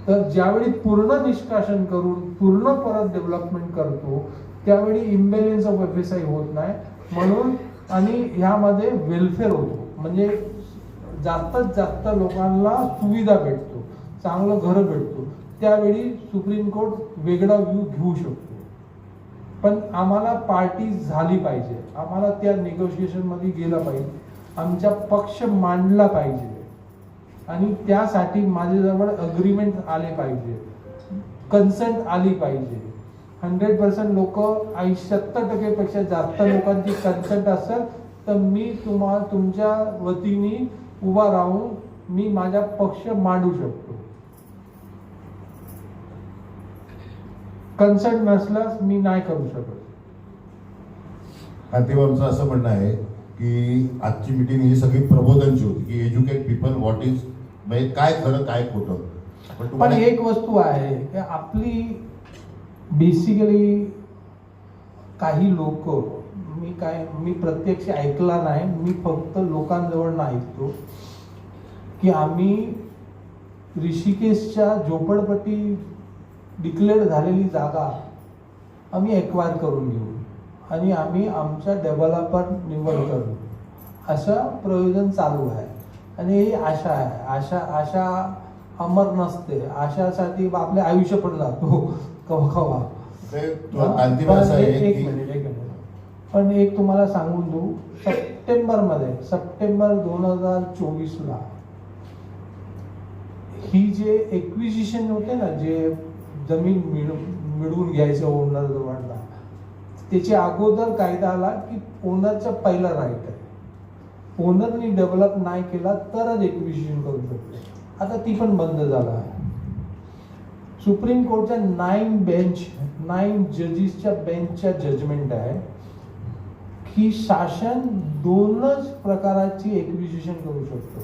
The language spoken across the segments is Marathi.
तर ज्यावेळी पूर्ण निष्कासन करून पूर्ण परत डेव्हलपमेंट करतो त्यावेळी इम्बॅलन्स ऑफ एफएसआय होत नाही म्हणून, आणि ह्यामध्ये वेलफेअर होतो, म्हणजे जास्तीत जास्त लोकांना सुविधा भेटतो, चांगलं घर भेटतो, त्यावेळी सुप्रीम कोर्ट वेगळा व्ह्यू घेऊ शकतो. पण आम्हाला पार्टी झाली पाहिजे, आम्हाला त्या निगोशिएशन मध्ये गेलं पाहिजे, आमचा पक्ष मांडला पाहिजे आणि त्यासाठी माझ्याजवळ अग्रीमेंट आले पाहिजे, कन्सेंट आली पाहिजे. 100% लोक 70% पेक्षा जास्त लोकांची कन्सेंट असेल तर मी तुमच्या वतीने उभा राहून मी माझा पक्ष मांडू शकतो. कन्सेंट नसल्यास मी नाही करू शकत. आमचं असं म्हणणं आहे की आजची मीटिंग ही सगळी प्रबोधनची होती की एज्युकेट पीपल व्हॉट इज, म्हणजे काय खरं काय खोटं. पण एक वस्तू आहे की आपली बेसिकली काही लोक, मी प्रत्यक्ष ऐकला नाही, मी फक्त लोकांजवळ ऐकतो की आम्ही ऋषिकेशच्या झोपडपट्टी डिक्लेअर झालेली जागा आम्ही एक्वायर करून घेऊ आणि आम्ही आमच्या डेव्हलपर निवड करू, असं प्रयोजन चालू आहे. आणि ही आशा आहे, आशा अमर नसते, आशासाठी आपले आयुष्य पण जातो कवा. एक मिनिट पण एक तुम्हाला सांगून देऊ, सप्टेंबर 2024 ही जे एक्विजिशन होते ना, जे जमीन मिळवून घ्यायचं ओनर जवळला, त्याच्या अगोदर कायदा आला की ओनरचा पहिला राईट आहे, ओनरनी डेव्हलप नाही केला तरच एक्विजिशन करू शकतो. आता ती पण बंद झाला आहे. सुप्रीम कोर्टच्या 9 जजेसच्या बेंचच्या जजमेंट आहे की शासन 2च प्रकाराची एक्विजिशन करू शकतो.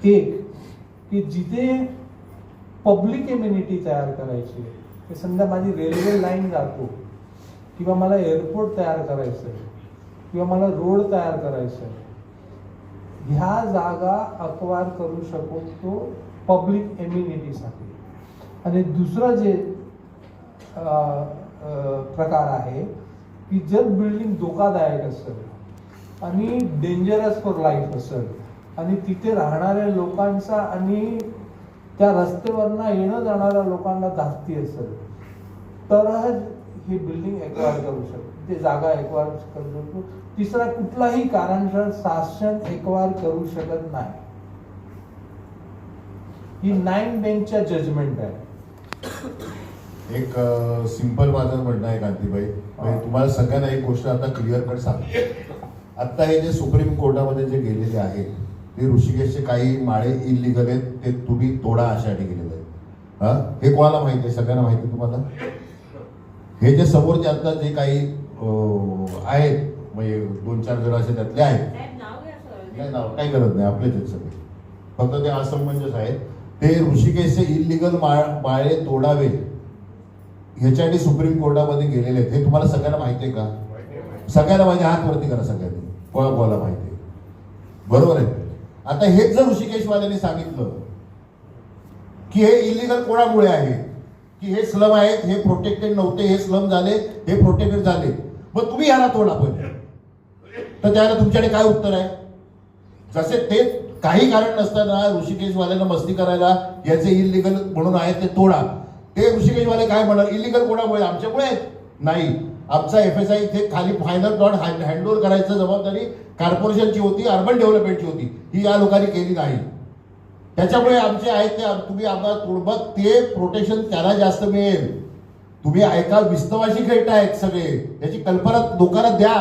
एक की जिथे पब्लिक एम्युनिटी तयार करायची आहे, समजा माझी रेल्वे लाईन जातो किंवा मला एअरपोर्ट तयार करायचं आहे किंवा मला रोड तयार करायचं आहे, ह्या जागा अक्वायर करू शकतो पब्लिक एम्युनिटीसाठी. आणि दुसरं जे प्रकार आहे की जर बिल्डिंग धोकादायक असेल आणि डेंजरस फॉर लाईफ असेल आणि तिथे राहणाऱ्या लोकांचा आणि त्या रस्त्यावरनं येणं जाणाऱ्या लोकांना धास्ती असेल तरच ही बिल्डिंग एक्वायर करू शकतो, ते जागा एक्वायर करू शकतो. तिसरा कुठलाही कारणसर शासन एक्वायर करू शकत नाही. ही 9 बेंचच्या जजमेंट आहे. एक सिंपल माझं म्हणणं आहे कांतीबाई, तुम्हाला सगळ्यांना एक गोष्ट आता क्लिअर कट सांगतो. आता हे जे सुप्रीम कोर्टामध्ये जे गेलेले आहेत ते ऋषिकेशचे काही माळे इलिगल आहेत, ते तुम्ही तोडा अशासाठी गेलेले आहेत. हे कोणाला माहिती आहे? सगळ्यांना माहिती आहे तुम्हाला? हे जे समोरचे आता जे काही आहेत, म्हणजे 2-4 जण असे त्यातले आहेत, नाही नाव काही गरज नाही, आपलेच आहेत सगळे, फक्त ते असमंजस आहेत. ते ऋषिकेशचे इलिगल माळे तोडावे ह्याच्यासाठी सुप्रीम कोर्टामध्ये गेलेले आहेत. हे तुम्हाला सगळ्यांना माहिती आहे का? सगळ्यांना माहिती, हात वरती करा सगळ्यांनी, कोणाला माहिती आहे, बरोबर आहे. आता हेच जर ऋषिकेशवाल्यांनी सांगितलं की हे इलिगल कोणामुळे आहे, की हे स्लम आहेत, हे प्रोटेक्टेड नव्हते, हे स्लम झाले, हे प्रोटेक्टेड झाले, मग तुम्ही याला तोडा. पण तर त्याला तुमच्याकडे काय उत्तर आहे? जसे ते काही कारण नसताना ऋषिकेशवाल्यांना मस्ती करायला याचे इलिगल म्हणून आहे ते तोडा, ते ऋषिकेशवाले काय म्हणणार? इलिगल कोणामुळे? आमच्यामुळे नाही. आमचा FSI इथे खाली फायनल प्लॉट हँडओव्हर करायची जबाबदारी कॉर्पोरेशनची होती, अर्बन डेव्हलपमेंटची होती, ही या लोकांनी केली नाही. त्याच्यामुळे आमचे आहेत ते तुम्ही आम्हाला तोडबत, ते प्रोटेक्शन त्याला जास्त मिळेल. तुम्ही ऐका, विस्तवाशी खेळतायत सगळे, याची कल्पना लोकांना द्या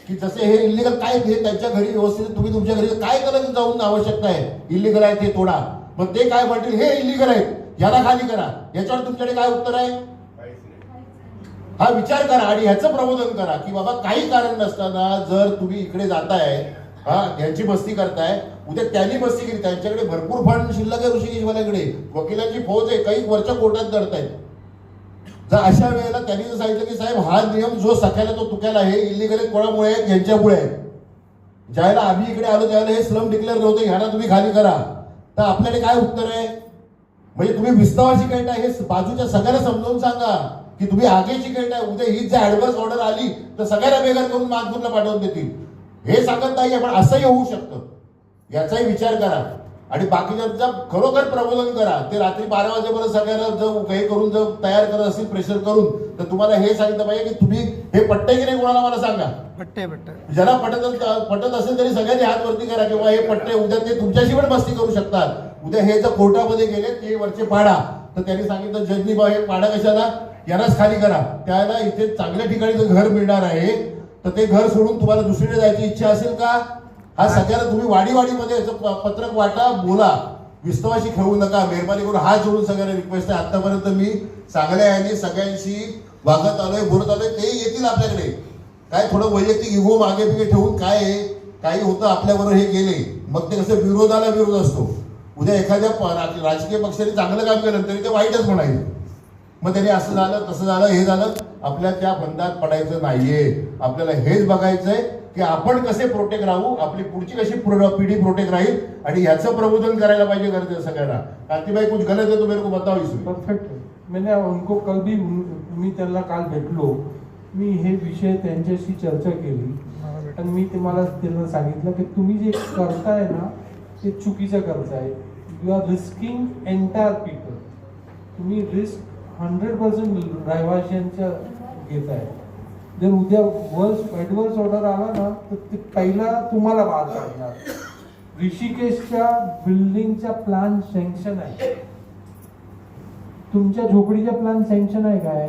की जसे हे इलिगल काय, हे त्यांच्या घरी व्यवस्थित, तुम्ही तुमच्या घरी काय करायचं जाऊन आवश्यकता आहे? इलिगल आहे ते तोडा. मग ते काय म्हणतील? हे इलिगल आहेत, याला खाली करा. याच्यावर तुमच्याकडे काय उत्तर आहे? हा विचार करा आणि ह्याचं प्रबोधन करा की बाबा काही कारण नसताना जर तुम्ही इकडे जाताय, यांची मस्ती करताय, उद्या त्यांनी मस्ती केली, त्यांच्याकडे भरपूर फंड शिल्लक आहे ऋषिकेशवाल्याकडे, वकिलांची फौज आहे, काही वरच्या कोर्टात लढतायत. जर अशा वेळेला त्यांनी जर सांगितलं की साहेब हा नियम जो सख्याला तो तुक्याला, हे इलिगल कोणामुळे आहेत? यांच्यामुळे आहेत. ज्यावेळेला आम्ही इकडे आलो त्यावेळेला हे स्लम डिक्लेअर नव्हते, ह्याला तुम्ही खाली करा, तर आपल्याकडे काय उत्तर आहे? म्हणजे तुम्ही विस्तावाची खेळताय हे बाजूच्या सगळ्यांना समजावून सांगा की तुम्ही आगेची खेळताय. उद्या हीच जर ऍडव्हान्स ऑर्डर आली तर सगळ्यांना बेकार करून नागपूरला पाठवून देतील. हे सांगत नाहीये, पण असंही होऊ शकतं, याचाही विचार करा. आणि बाकीच्यांचा खरोखर प्रबोधन करा. ते रात्री 12 वाजेपर्यंत सगळ्यांना जर हे करून जर तयार करत असतील प्रेशर करून, तर तुम्हाला हे सांगितलं पाहिजे की तुम्ही हे पटतंय की नाही कोणाला मला सांगा. पट्टे ज्याला पटत असेल तरी सगळ्यांनी हात वरती करा किंवा हे पट्टे. उद्या ते तुमच्याशी पण मस्ती करू शकतात. उद्या हे जर कोर्टामध्ये गेले ते वरचे पाडा, तर त्यांनी सांगितलं जजनी बा हे पाडा कशाला, यांनाच खाली करा. त्याला इथे चांगल्या ठिकाणी जर घर मिळणार आहे तर ते घर सोडून तुम्हाला दुसरीकडे जायची इच्छा असेल का? हा सगळ्यांना तुम्ही वाडीवाडीमध्ये पत्रक वाटा, बोला, विस्तवाशी खेळू नका. मेहरबानी करून हात जोडून सगळ्यांना रिक्वेस्ट आहे. आतापर्यंत मी चांगल्या याने सगळ्यांशी वागत आलोय, बोलत आलोय. ते येतील आपल्याकडे. काय थोडं वैयक्तिक इगो मागे पिगे ठेवून काय आहे, काही होतं आपल्याबरोबर हे गेले, मग ते कसं विरोधाला विरोध असतो. उद्या एखाद्या राजकीय पक्षाने चांगलं काम केलं तरी ते वाईटच म्हणायचं. मग त्यांनी असं झालं तसं झालं हे झालं. आपल्या त्या बंधात पडायचं नाहीये. आपल्याला हेच बघायचंय की आपण कसे प्रोटेक्ट राहू, आपली पुढची कशी पिढी प्रोटेक्ट राहील, आणि ह्याचं प्रबोधन करायला पाहिजे गरजेचं सगळ्यांना. कांतीबाई कुछ गलत है तो मेरे को बताओ इसमें. परफेक्ट. मैंने उनको कल भी, मी त्यांना काल भेटलो, मी हे विषय त्यांच्याशी चर्चा केली आणि मी तुम्हाला त्यांना सांगितलं की तुम्ही जे करताय ना ते चुकीचं करताय. You are risking entire people. तुम्ही रिस्क 100% रहिवाशांच्या घेताय. जर उद्या ऍडव्हान्स ऑर्डर आला ना तर ते पहिला तुम्हाला बाद पडणार. ऋषिकेशच्या बिल्डिंगचा प्लॅन सँक्शन आहे. तुमच्या झोपडीचा प्लॅन सँक्शन आहे काय?